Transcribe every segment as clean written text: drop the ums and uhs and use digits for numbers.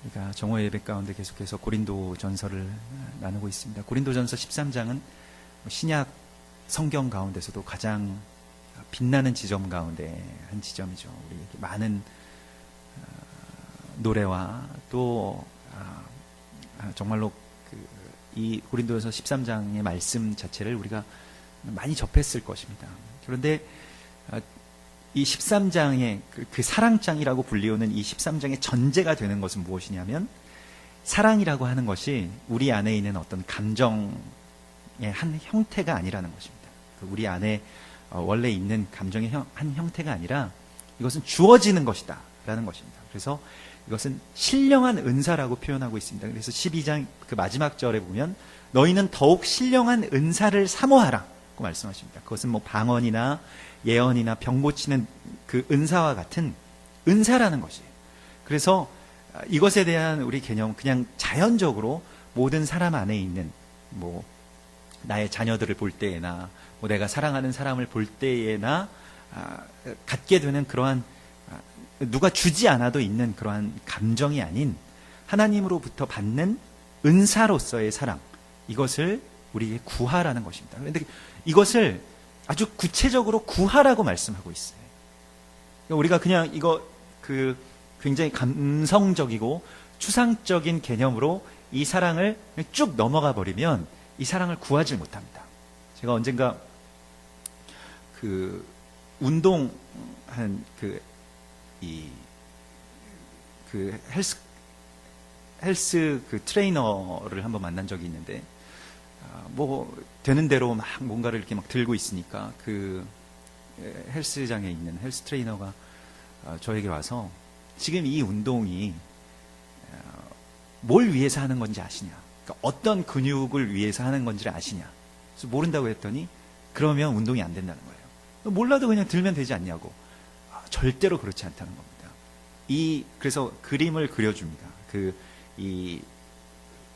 우리가 정오 예배 가운데 계속해서 고린도 전서를 나누고 있습니다. 고린도 전서 13장은 신약 성경 가운데서도 가장 빛나는 지점 가운데 한 지점이죠. 우리에게 많은 노래와 또 정말로 이 고린도전서 13장의 말씀 자체를 우리가 많이 접했을 것입니다. 그런데 이 13장의 그 사랑장이라고 불리우는 이 13장의 전제가 되는 것은 무엇이냐면, 사랑이라고 하는 것이 우리 안에 있는 어떤 감정의 한 형태가 아니라는 것입니다. 우리 안에 원래 있는 감정의 한 형태가 아니라 이것은 주어지는 것이다 라는 것입니다. 그래서 이것은 신령한 은사라고 표현하고 있습니다. 그래서 12장 그 마지막 절에 보면 너희는 더욱 신령한 은사를 사모하라고 말씀하십니다. 그것은 뭐 방언이나 예언이나 병 고치는 그 은사와 같은 은사라는 것이에요. 그래서 이것에 대한 우리 개념, 그냥 자연적으로 모든 사람 안에 있는 뭐 나의 자녀들을 볼 때에나 뭐 내가 사랑하는 사람을 볼 때에나 갖게 되는 그러한 누가 주지 않아도 있는 그러한 감정이 아닌 하나님으로부터 받는 은사로서의 사랑, 이것을 우리에게 구하라는 것입니다. 그런데 이것을 아주 구체적으로 구하라고 말씀하고 있어요. 우리가 그냥 이거 굉장히 감성적이고 추상적인 개념으로 이 사랑을 쭉 넘어가 버리면 이 사랑을 구하지 못합니다. 제가 언젠가 운동한 헬스 트레이너를 한번 만난 적이 있는데, 뭐 되는 대로 막 뭔가를 이렇게 막 들고 있으니까 그 헬스장에 있는 헬스 트레이너가 저에게 와서 지금 이 운동이 뭘 위해서 하는 건지 아시냐, 그러니까 어떤 근육을 위해서 하는 건지를 아시냐. 그래서 모른다고 했더니 그러면 운동이 안 된다는 거예요. 몰라도 그냥 들면 되지 않냐고. 절대로 그렇지 않다는 겁니다. 그래서 그림을 그려줍니다. 이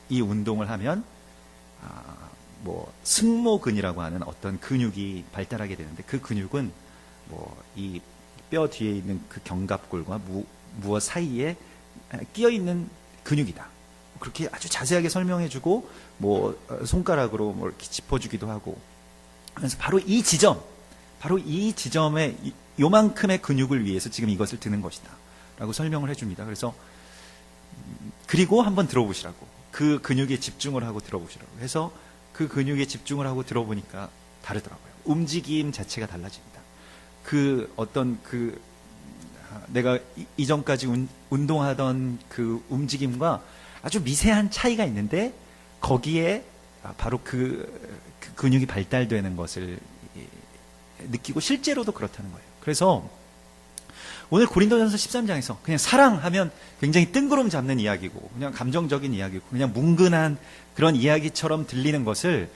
운동을 하면 뭐 승모근이라고 하는 어떤 근육이 발달하게 되는데, 그 근육은 뭐 이 뼈 뒤에 있는 그 견갑골과 무엇 사이에 끼어 있는 근육이다. 그렇게 아주 자세하게 설명해주고 뭐 손가락으로 뭐 이렇게 짚어주기도 하고. 그래서 바로 이 지점에 요만큼의 근육을 위해서 지금 이것을 드는 것이다 라고 설명을 해줍니다. 그래서 그리고 한번 들어보시라고, 그 근육에 집중을 하고 들어보시라고 해서 그 근육에 집중을 하고 들어보니까 다르더라고요. 움직임 자체가 달라집니다. 내가 이전까지 운동하던 그 움직임과 아주 미세한 차이가 있는데 거기에 바로 그 근육이 발달되는 것을 느끼고 실제로도 그렇다는 거예요. 그래서 오늘 고린도전서 13장에서 그냥 사랑하면 굉장히 뜬구름 잡는 이야기고 그냥 감정적인 이야기고 그냥 뭉근한 그런 이야기처럼 들리는 것을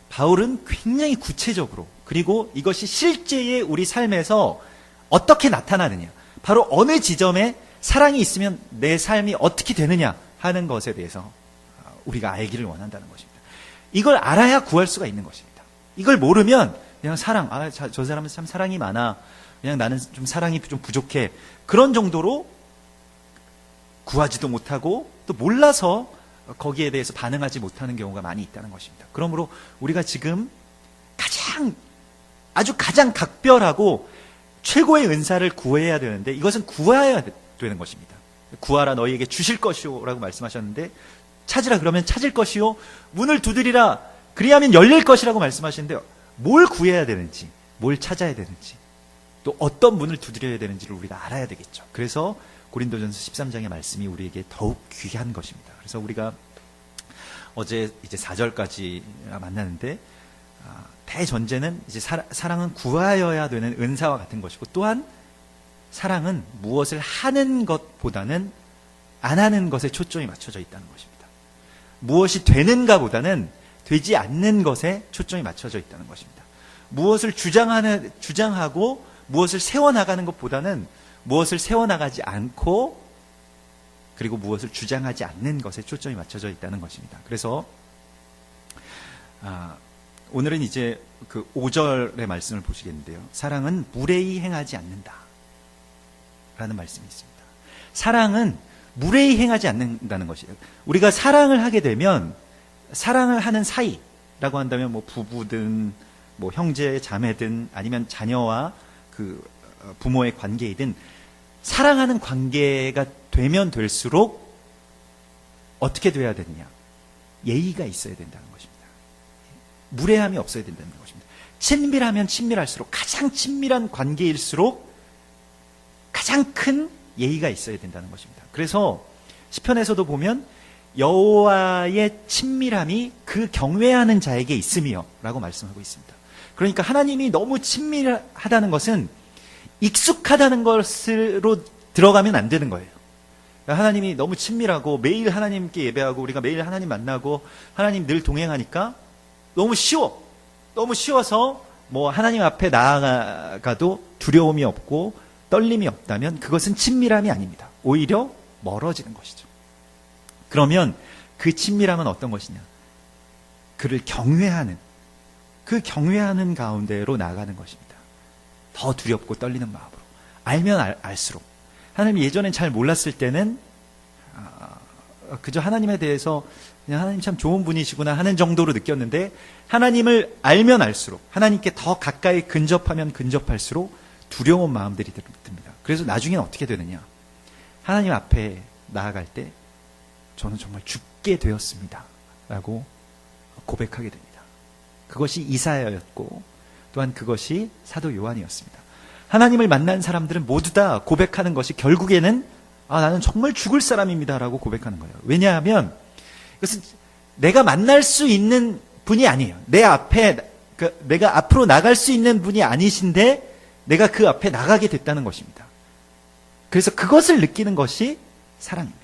바울은 굉장히 구체적으로, 그리고 이것이 실제의 우리 삶에서 어떻게 나타나느냐, 바로 어느 지점에 사랑이 있으면 내 삶이 어떻게 되느냐 하는 것에 대해서 우리가 알기를 원한다는 것입니다. 이걸 알아야 구할 수가 있는 것입니다. 이걸 모르면 그냥 사랑, 저 사람은 참 사랑이 많아, 그냥 나는 좀 사랑이 좀 부족해, 그런 정도로 구하지도 못하고 또 몰라서 거기에 대해서 반응하지 못하는 경우가 많이 있다는 것입니다. 그러므로 우리가 지금 가장 각별하고 최고의 은사를 구해야 되는데, 이것은 구해야 되는 것입니다. 구하라 너희에게 주실 것이오 라고 말씀하셨는데, 찾으라 그러면 찾을 것이요, 문을 두드리라 그리하면 열릴 것이라고 말씀하시는데, 뭘 구해야 되는지, 뭘 찾아야 되는지, 또 어떤 문을 두드려야 되는지를 우리가 알아야 되겠죠. 그래서 고린도전서 13장의 말씀이 우리에게 더욱 귀한 것입니다. 그래서 우리가 어제 이제 4절까지 만나는데, 대전제는 이제 사랑은 구하여야 되는 은사와 같은 것이고, 또한 사랑은 무엇을 하는 것보다는 안 하는 것에 초점이 맞춰져 있다는 것입니다. 무엇이 되는가보다는 되지 않는 것에 초점이 맞춰져 있다는 것입니다. 무엇을 주장하고 무엇을 세워나가는 것보다는 무엇을 세워나가지 않고, 그리고 무엇을 주장하지 않는 것에 초점이 맞춰져 있다는 것입니다. 그래서 오늘은 이제 그 5절의 말씀을 보시겠는데요. 사랑은 무례히 행하지 않는다 라는 말씀이 있습니다. 사랑은 무례히 행하지 않는다는 것이에요. 우리가 사랑을 하게 되면 사랑을 하는 사이라고 한다면 뭐 부부든 뭐 형제 자매든 아니면 자녀와 그 부모의 관계이든 사랑하는 관계가 되면 될수록 어떻게 돼야 되느냐? 예의가 있어야 된다는 것입니다. 무례함이 없어야 된다는 것입니다. 친밀하면 친밀할수록 가장 친밀한 관계일수록 가장 큰 예의가 있어야 된다는 것입니다. 그래서 시편에서도 보면 여호와의 친밀함이 그 경외하는 자에게 있으며 라고 말씀하고 있습니다. 그러니까 하나님이 너무 친밀하다는 것은 익숙하다는 것으로 들어가면 안 되는 거예요. 하나님이 너무 친밀하고 매일 하나님께 예배하고 우리가 매일 하나님 만나고 하나님 늘 동행하니까 너무 쉬워. 너무 쉬워서 뭐 하나님 앞에 나아가도 두려움이 없고 떨림이 없다면 그것은 친밀함이 아닙니다. 오히려 멀어지는 것이죠. 그러면 그 친밀함은 어떤 것이냐? 그를 경외하는, 그 경외하는 가운데로 나아가는 것입니다. 더 두렵고 떨리는 마음으로. 알면 알수록. 하나님 예전엔 잘 몰랐을 때는 그저 하나님에 대해서 그냥 하나님 참 좋은 분이시구나 하는 정도로 느꼈는데 하나님을 알면 알수록 하나님께 더 가까이 근접하면 근접할수록 두려운 마음들이 듭니다. 그래서 나중에는 어떻게 되느냐? 하나님 앞에 나아갈 때 저는 정말 죽게 되었습니다 라고 고백하게 됩니다. 그것이 이사야였고 또한 그것이 사도 요한이었습니다. 하나님을 만난 사람들은 모두 다 고백하는 것이 결국에는 나는 정말 죽을 사람입니다 라고 고백하는 거예요. 왜냐하면 이것은 내가 만날 수 있는 분이 아니에요. 내 앞에 내가 앞으로 나갈 수 있는 분이 아니신데 내가 그 앞에 나가게 됐다는 것입니다. 그래서 그것을 느끼는 것이 사랑입니다.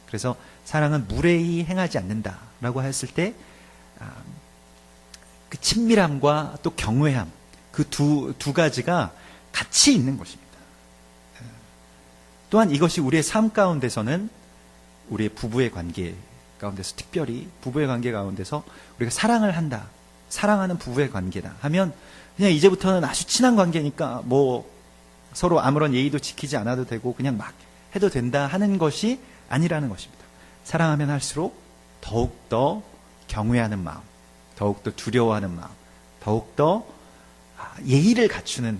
그래서 사랑은 무례히 행하지 않는다라고 했을 때 그 친밀함과 또 경외함 그 두 가지가 같이 있는 것입니다. 또한 이것이 우리의 삶 가운데서는 우리의 부부의 관계 가운데서 특별히 부부의 관계 가운데서 우리가 사랑을 한다. 사랑하는 부부의 관계다 하면 그냥 이제부터는 아주 친한 관계니까 뭐 서로 아무런 예의도 지키지 않아도 되고 그냥 막 해도 된다 하는 것이 아니라는 것입니다. 사랑하면 할수록 더욱더 경외하는 마음, 더욱더 두려워하는 마음, 더욱더 예의를 갖추는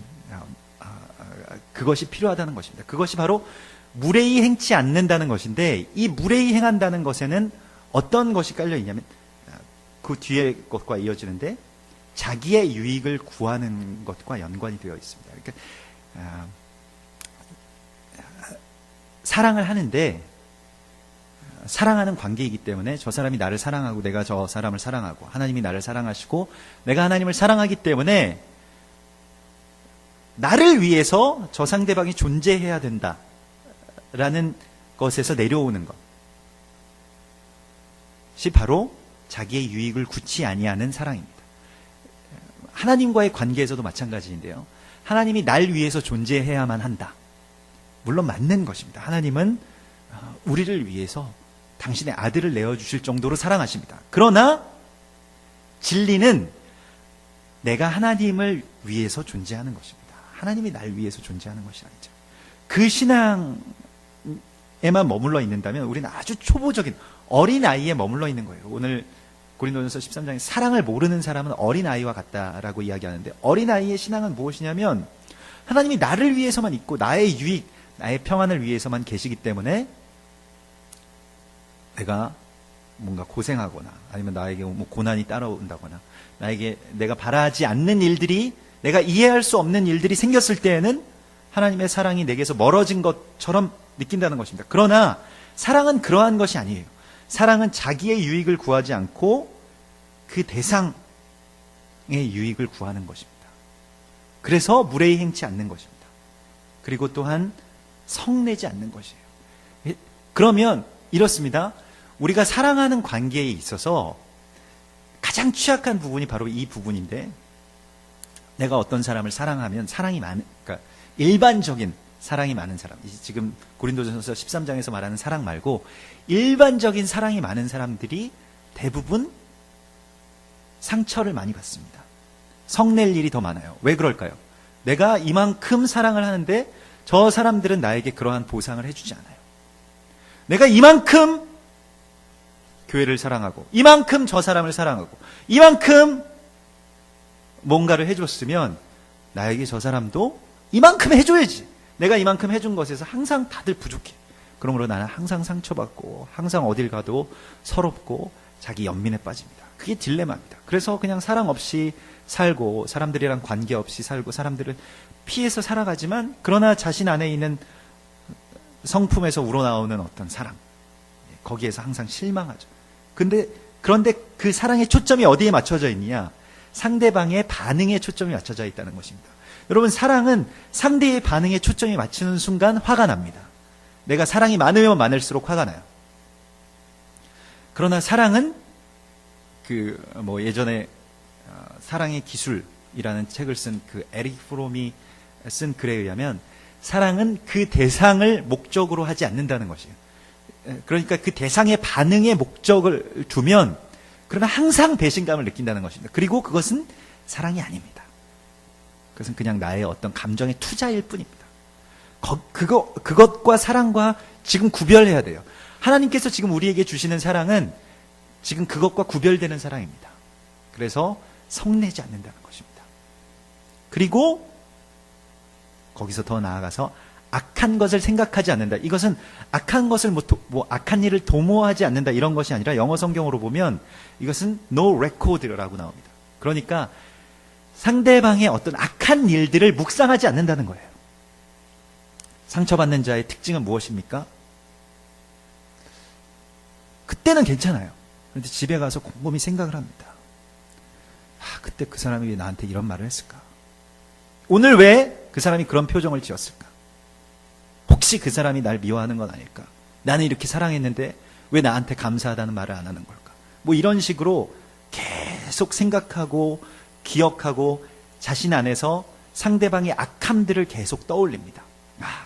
그것이 필요하다는 것입니다. 그것이 바로 무례히 행치 않는다는 것인데 이 무례히 행한다는 것에는 어떤 것이 깔려 있냐면 그 뒤에 것과 이어지는데 자기의 유익을 구하는 것과 연관이 되어 있습니다. 그러니까 사랑을 하는데 사랑하는 관계이기 때문에 저 사람이 나를 사랑하고 내가 저 사람을 사랑하고 하나님이 나를 사랑하시고 내가 하나님을 사랑하기 때문에 나를 위해서 저 상대방이 존재해야 된다라는 것에서 내려오는 것이 바로 자기의 유익을 굳이 아니하는 사랑입니다. 하나님과의 관계에서도 마찬가지인데요. 하나님이 날 위해서 존재해야만 한다. 물론 맞는 것입니다. 하나님은 우리를 위해서 당신의 아들을 내어주실 정도로 사랑하십니다. 그러나 진리는 내가 하나님을 위해서 존재하는 것입니다. 하나님이 날 위해서 존재하는 것이 아니죠. 그 신앙에만 머물러 있는다면 우리는 아주 초보적인 어린아이에 머물러 있는 거예요. 오늘 고린도전서 13장에 사랑을 모르는 사람은 어린아이와 같다라고 이야기하는데 어린아이의 신앙은 무엇이냐면 하나님이 나를 위해서만 있고 나의 유익, 나의 평안을 위해서만 계시기 때문에 내가 뭔가 고생하거나 아니면 나에게 뭐 고난이 따라온다거나 나에게 내가 바라지 않는 일들이 내가 이해할 수 없는 일들이 생겼을 때에는 하나님의 사랑이 내게서 멀어진 것처럼 느낀다는 것입니다. 그러나 사랑은 그러한 것이 아니에요. 사랑은 자기의 유익을 구하지 않고 그 대상의 유익을 구하는 것입니다. 그래서 무례히 행치 않는 것입니다. 그리고 또한 성내지 않는 것이에요. 그러면 이렇습니다. 우리가 사랑하는 관계에 있어서 가장 취약한 부분이 바로 이 부분인데 내가 어떤 사람을 사랑하면 그러니까 일반적인 사랑이 많은 사람, 지금 고린도전서 13장에서 말하는 사랑 말고 일반적인 사랑이 많은 사람들이 대부분 상처를 많이 받습니다. 성낼 일이 더 많아요. 왜 그럴까요? 내가 이만큼 사랑을 하는데 저 사람들은 나에게 그러한 보상을 해주지 않아요. 내가 이만큼 교회를 사랑하고 이만큼 저 사람을 사랑하고 이만큼 뭔가를 해줬으면 나에게 저 사람도 이만큼 해줘야지. 내가 이만큼 해준 것에서 항상 다들 부족해. 그러므로 나는 항상 상처받고 항상 어딜 가도 서럽고 자기 연민에 빠집니다. 그게 딜레마입니다. 그래서 그냥 사랑 없이 살고 사람들이랑 관계없이 살고 사람들을 피해서 살아가지만 그러나 자신 안에 있는 성품에서 우러나오는 어떤 사랑, 거기에서 항상 실망하죠. 그런데 그 사랑의 초점이 어디에 맞춰져 있느냐? 상대방의 반응에 초점이 맞춰져 있다는 것입니다. 여러분, 사랑은 상대의 반응에 초점이 맞추는 순간 화가 납니다. 내가 사랑이 많으면 많을수록 화가 나요. 그러나 사랑은 예전에 사랑의 기술이라는 책을 쓴 그 에릭 프롬이 쓴 글에 의하면 사랑은 그 대상을 목적으로 하지 않는다는 것이에요. 그러니까 그 대상의 반응에 목적을 두면 그러면 항상 배신감을 느낀다는 것입니다. 그리고 그것은 사랑이 아닙니다. 그것은 그냥 나의 어떤 감정의 투자일 뿐입니다. 그것과 사랑과 지금 구별해야 돼요. 하나님께서 지금 우리에게 주시는 사랑은 지금 그것과 구별되는 사랑입니다. 그래서 성내지 않는다는 것입니다. 그리고 거기서 더 나아가서 악한 것을 생각하지 않는다. 이것은 악한 것을 악한 일을 도모하지 않는다 이런 것이 아니라 영어 성경으로 보면 이것은 no record라고 나옵니다. 그러니까 상대방의 어떤 악한 일들을 묵상하지 않는다는 거예요. 상처받는 자의 특징은 무엇입니까? 그때는 괜찮아요. 그런데 집에 가서 곰곰이 생각을 합니다. 그때 그 사람이 왜 나한테 이런 말을 했을까? 오늘 왜 그 사람이 그런 표정을 지었을까? 혹시 그 사람이 날 미워하는 건 아닐까? 나는 이렇게 사랑했는데 왜 나한테 감사하다는 말을 안 하는 걸까? 이런 식으로 계속 생각하고 기억하고 자신 안에서 상대방의 악함들을 계속 떠올립니다.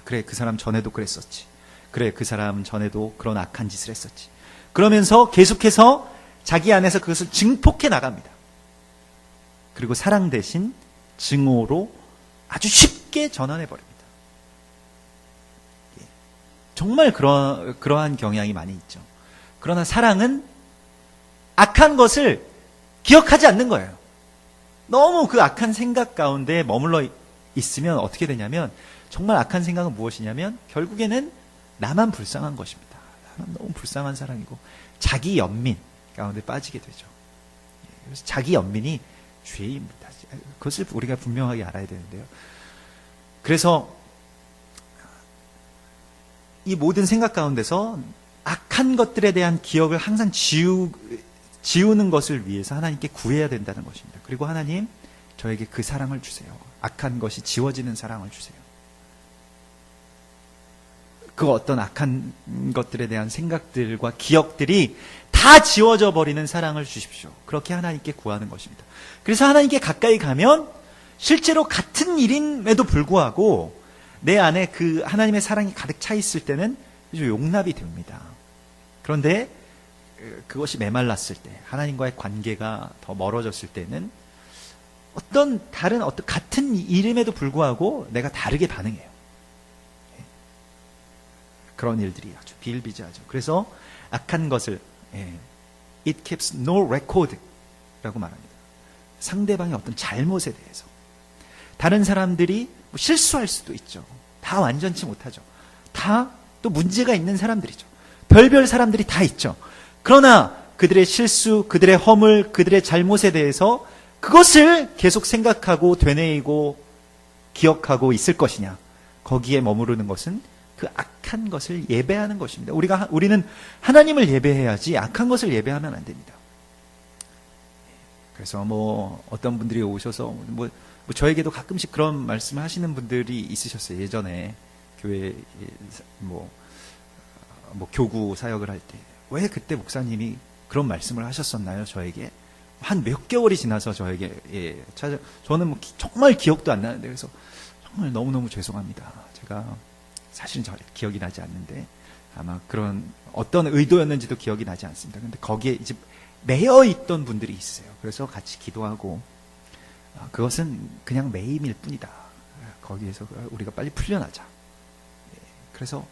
그래, 그 사람 전에도 그랬었지. 그래, 그 사람 전에도 그런 악한 짓을 했었지. 그러면서 계속해서 자기 안에서 그것을 증폭해 나갑니다. 그리고 사랑 대신 증오로 아주 쉽게 전환해버립니다. 정말 그러한 경향이 많이 있죠. 그러나 사랑은 악한 것을 기억하지 않는 거예요. 너무 그 악한 생각 가운데 머물러 있으면 어떻게 되냐면 정말 악한 생각은 무엇이냐면 결국에는 나만 불쌍한 것입니다. 나만 너무 불쌍한 사람이고 자기 연민 가운데 빠지게 되죠. 그래서 자기 연민이 죄입니다. 그것을 우리가 분명하게 알아야 되는데요. 그래서 이 모든 생각 가운데서 악한 것들에 대한 기억을 항상 지우는 것을 위해서 하나님께 구해야 된다는 것입니다. 그리고 하나님, 저에게 그 사랑을 주세요. 악한 것이 지워지는 사랑을 주세요. 그 어떤 악한 것들에 대한 생각들과 기억들이 다 지워져 버리는 사랑을 주십시오. 그렇게 하나님께 구하는 것입니다. 그래서 하나님께 가까이 가면 실제로 같은 일임에도 불구하고 내 안에 그 하나님의 사랑이 가득 차 있을 때는 용납이 됩니다. 그런데 그것이 메말랐을 때, 하나님과의 관계가 더 멀어졌을 때는 어떤 같은 일임에도 불구하고 내가 다르게 반응해요. 그런 일들이 아주 비일비재하죠. 그래서 악한 것을 it keeps no record 라고 말합니다. 상대방의 어떤 잘못에 대해서. 다른 사람들이 실수할 수도 있죠. 다 완전치 못하죠. 다 또 문제가 있는 사람들이죠. 별별 사람들이 다 있죠. 그러나 그들의 실수, 그들의 허물, 그들의 잘못에 대해서 그것을 계속 생각하고 되뇌이고 기억하고 있을 것이냐. 거기에 머무르는 것은 그 악한 것을 예배하는 것입니다. 우리는 하나님을 예배해야지 악한 것을 예배하면 안 됩니다. 그래서 어떤 분들이 오셔서 저에게도 가끔씩 그런 말씀을 하시는 분들이 있으셨어요. 예전에 교회 교구 사역을 할 때 왜 그때 목사님이 그런 말씀을 하셨었나요? 저에게 한 몇 개월이 지나서 저에게 저는 정말 기억도 안 나는데 그래서 정말 너무너무 죄송합니다. 제가 사실은 기억이 나지 않는데 아마 그런 어떤 의도였는지도 기억이 나지 않습니다. 근데 거기에 이제 매여 있던 분들이 있으세요. 그래서 같이 기도하고 그것은 그냥 매임일 뿐이다. 거기에서 우리가 빨리 풀려나자. 그래서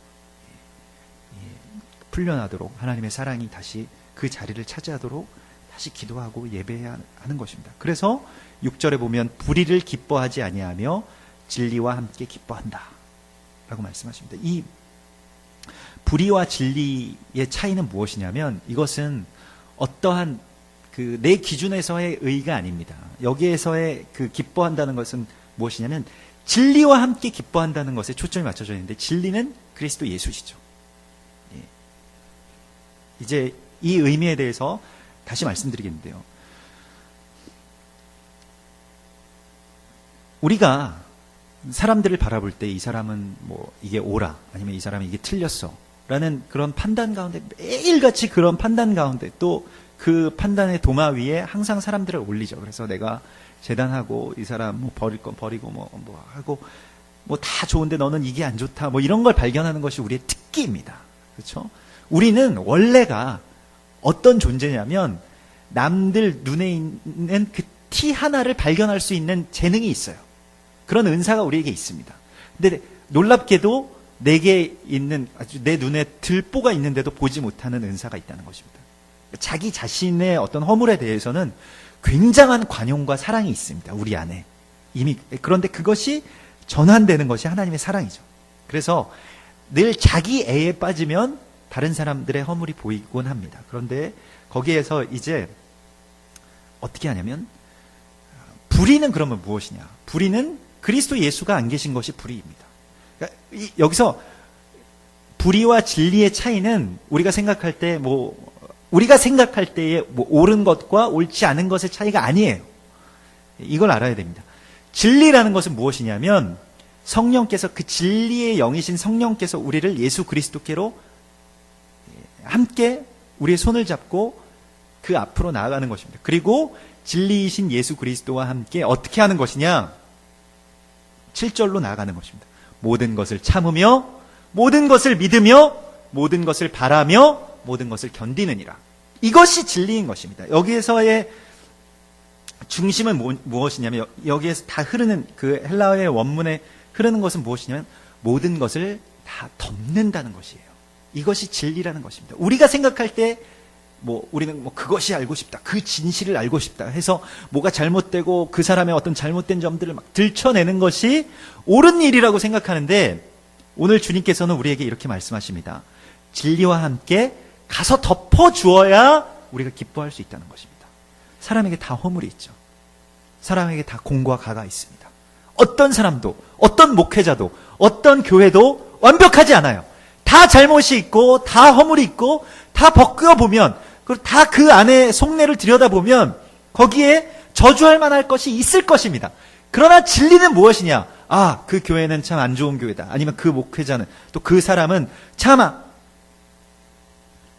풀려나도록, 하나님의 사랑이 다시 그 자리를 차지하도록 다시 기도하고 예배해야 하는 것입니다. 그래서 6절에 보면 불의를 기뻐하지 아니하며 진리와 함께 기뻐한다 라고 말씀하십니다. 이 불의와 진리의 차이는 무엇이냐면, 이것은 어떠한 내 기준에서의 의가 아닙니다. 여기에서의 기뻐한다는 것은 무엇이냐면 진리와 함께 기뻐한다는 것에 초점이 맞춰져 있는데, 진리는 그리스도 예수시죠. 예. 이제 이 의미에 대해서 다시 말씀드리겠는데요. 우리가 사람들을 바라볼 때 이 사람은 뭐 이게 옳아, 아니면 이 사람은 이게 틀렸어 라는 그런 판단 가운데, 매일같이 그런 판단 가운데, 또 그 판단의 도마 위에 항상 사람들을 올리죠. 그래서 내가 재단하고 이 사람 뭐 버릴 건 버리고 뭐 하고 뭐 다 좋은데 너는 이게 안 좋다, 뭐 이런 걸 발견하는 것이 우리의 특기입니다. 그렇죠? 우리는 원래가 어떤 존재냐면 남들 눈에 있는 그 티 하나를 발견할 수 있는 재능이 있어요. 그런 은사가 우리에게 있습니다. 근데 놀랍게도 내게 있는, 아주 내 눈에 들보가 있는데도 보지 못하는 은사가 있다는 것입니다. 자기 자신의 어떤 허물에 대해서는 굉장한 관용과 사랑이 있습니다. 우리 안에 이미. 그런데 그것이 전환되는 것이 하나님의 사랑이죠. 그래서 늘 자기 애에 빠지면 다른 사람들의 허물이 보이곤 합니다. 그런데 거기에서 이제 어떻게 하냐면, 불의는 그러면 무엇이냐? 불의는 그리스도 예수가 안 계신 것이 불의입니다. 그러니까 여기서 불의와 진리의 차이는 우리가 생각할 때 우리가 생각할 때의 옳은 것과 옳지 않은 것의 차이가 아니에요. 이걸 알아야 됩니다. 진리라는 것은 무엇이냐면, 성령께서, 그 진리의 영이신 성령께서 우리를 예수 그리스도께로 함께 우리의 손을 잡고 그 앞으로 나아가는 것입니다. 그리고 진리이신 예수 그리스도와 함께 어떻게 하는 것이냐? 7절로 나아가는 것입니다. 모든 것을 참으며, 모든 것을 믿으며, 모든 것을 바라며, 모든 것을 견디느니라. 이것이 진리인 것입니다. 여기에서의 중심은 무엇이냐면, 여기에서 다 흐르는 그 헬라어의 원문에 흐르는 것은 무엇이냐면, 모든 것을 다 덮는다는 것이에요. 이것이 진리라는 것입니다. 우리가 생각할 때 우리는 그것이 알고 싶다, 그 진실을 알고 싶다 해서 뭐가 잘못되고 그 사람의 어떤 잘못된 점들을 막 들춰내는 것이 옳은 일이라고 생각하는데, 오늘 주님께서는 우리에게 이렇게 말씀하십니다. 진리와 함께 가서 덮어주어야 우리가 기뻐할 수 있다는 것입니다. 사람에게 다 허물이 있죠. 사람에게 다 공과 가가 있습니다. 어떤 사람도, 어떤 목회자도, 어떤 교회도 완벽하지 않아요. 다 잘못이 있고, 다 허물이 있고, 다 벗겨보면, 그리고 다 그 안에 속내를 들여다보면 거기에 저주할 만할 것이 있을 것입니다. 그러나 진리는 무엇이냐? 아, 그 교회는 참 안 좋은 교회다. 아니면 그 목회자는, 또 그 사람은 참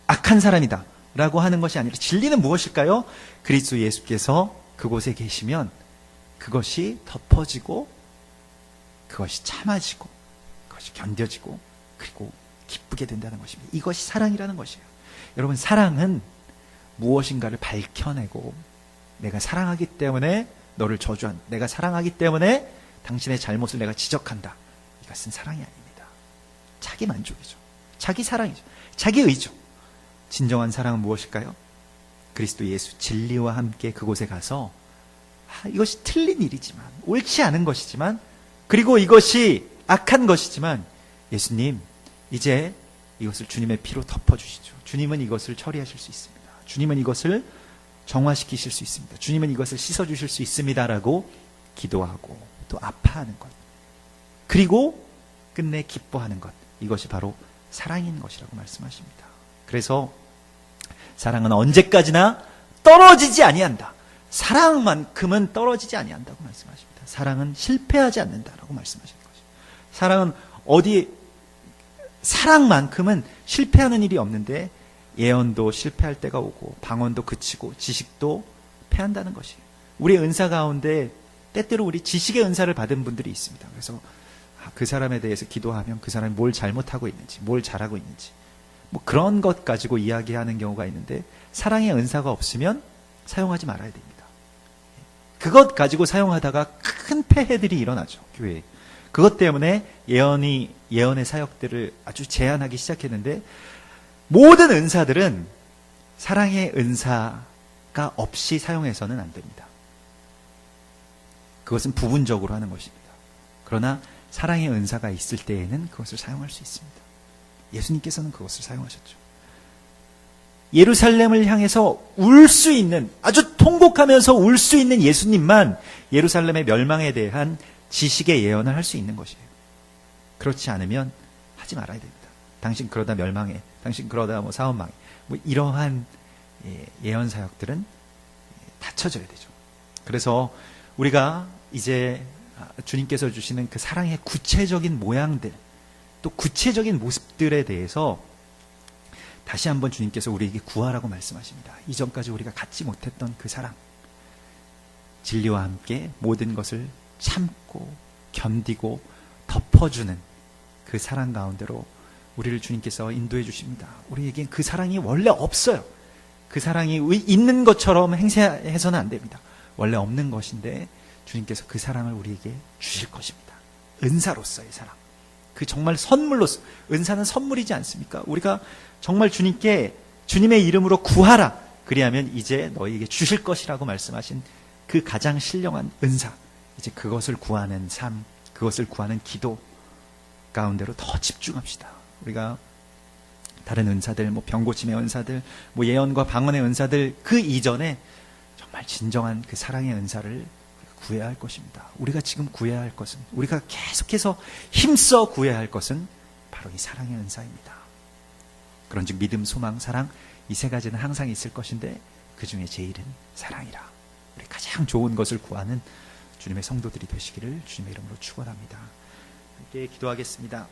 악한 사람이다 라고 하는 것이 아니라, 진리는 무엇일까요? 그리스도 예수께서 그곳에 계시면 그것이 덮어지고, 그것이 참아지고, 그것이 견뎌지고, 그리고 기쁘게 된다는 것입니다. 이것이 사랑이라는 것이에요. 여러분, 사랑은 무엇인가를 밝혀내고, 내가 사랑하기 때문에 너를 저주한다, 내가 사랑하기 때문에 당신의 잘못을 내가 지적한다, 이것은 사랑이 아닙니다. 자기 만족이죠. 자기 사랑이죠. 자기 의죠. 진정한 사랑은 무엇일까요? 그리스도 예수 진리와 함께 그곳에 가서, 이것이 틀린 일이지만, 옳지 않은 것이지만, 그리고 이것이 악한 것이지만, 예수님 이제 이것을 주님의 피로 덮어주시죠. 주님은 이것을 처리하실 수 있습니다. 주님은 이것을 정화시키실 수 있습니다. 주님은 이것을 씻어주실 수 있습니다 라고 기도하고, 또 아파하는 것, 그리고 끝내 기뻐하는 것, 이것이 바로 사랑인 것이라고 말씀하십니다. 그래서 사랑은 언제까지나 떨어지지 아니한다. 사랑만큼은 떨어지지 아니한다고 말씀하십니다. 사랑은 실패하지 않는다라고 말씀하시는 거죠. 사랑은 사랑만큼은 실패하는 일이 없는데, 예언도 실패할 때가 오고, 방언도 그치고, 지식도 패한다는 것이에요. 우리의 은사 가운데 때때로 우리 지식의 은사를 받은 분들이 있습니다. 그래서 그 사람에 대해서 기도하면 그 사람이 뭘 잘못하고 있는지, 뭘 잘하고 있는지, 그런 것 가지고 이야기하는 경우가 있는데, 사랑의 은사가 없으면 사용하지 말아야 됩니다. 그것 가지고 사용하다가 큰 폐해들이 일어나죠, 교회에. 그것 때문에 예언의 사역들을 아주 제한하기 시작했는데, 모든 은사들은 사랑의 은사가 없이 사용해서는 안 됩니다. 그것은 부분적으로 하는 것입니다. 그러나 사랑의 은사가 있을 때에는 그것을 사용할 수 있습니다. 예수님께서는 그것을 사용하셨죠. 예루살렘을 향해서 울 수 있는, 아주 통곡하면서 울 수 있는 예수님만 예루살렘의 멸망에 대한 지식의 예언을 할 수 있는 것이에요. 그렇지 않으면 하지 말아야 됩니다. 당신 그러다 멸망해, 당신 그러다 뭐 사업 망해, 뭐 이러한 예언 사역들은 다 쳐져야 되죠. 그래서 우리가 이제 주님께서 주시는 그 사랑의 구체적인 모양들, 또 구체적인 모습들에 대해서 다시 한번 주님께서 우리에게 구하라고 말씀하십니다. 이전까지 우리가 갖지 못했던 그 사랑, 진리와 함께 모든 것을 참고 견디고 덮어주는 그 사랑 가운데로 우리를 주님께서 인도해 주십니다. 우리에겐 그 사랑이 원래 없어요. 그 사랑이 있는 것처럼 행세해서는 안 됩니다. 원래 없는 것인데 주님께서 그 사랑을 우리에게 주실 것입니다. 은사로서의 사랑. 그 정말 선물로서, 은사는 선물이지 않습니까? 우리가 정말 주님께 주님의 이름으로 구하라. 그리하면 이제 너희에게 주실 것이라고 말씀하신 그 가장 신령한 은사. 이제 그것을 구하는 삶, 그것을 구하는 기도 가운데로 더 집중합시다. 우리가 다른 은사들, 뭐 병고침의 은사들, 뭐 예언과 방언의 은사들, 그 이전에 정말 진정한 그 사랑의 은사를 구해야 할 것입니다. 우리가 지금 구해야 할 것은, 우리가 계속해서 힘써 구해야 할 것은 바로 이 사랑의 은사입니다. 그런즉 믿음, 소망, 사랑, 이 세 가지는 항상 있을 것인데 그 중에 제일은 사랑이라. 우리 가장 좋은 것을 구하는 주님의 성도들이 되시기를 주님의 이름으로 축원합니다. 함께 기도하겠습니다.